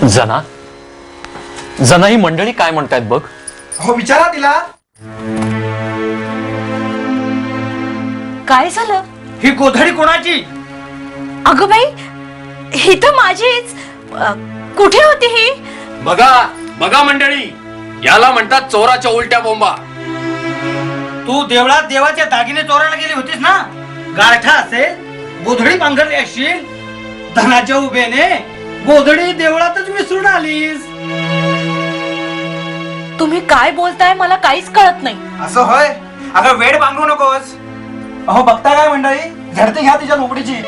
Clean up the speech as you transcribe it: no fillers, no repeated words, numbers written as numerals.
जना जना ही मंडळी काय म्हणतायत बघ. हो विचारा तिला. काय झालं? ही गोधडी कोणाची? अगं बाई, ही तर माझीच. कुठे होती ही? बघा बघा मंडळी, याला म्हणतात चोराच्या उलट्या बोंबा. तू देवळात देवाचे दागिने चोरायला गेली होतीस ना? गारठा असेल, गोधडी पांघरली असशील. धनाच्या उभेने गोधडी देवळातच विसरून आलीस. तुम्ही काय बोलताय मला काहीच कळत नाही. असं होय? अगं वेड बांधू नकोस. अहो बघता काय मंडळी, झडती घ्या तिच्या नोकरीची.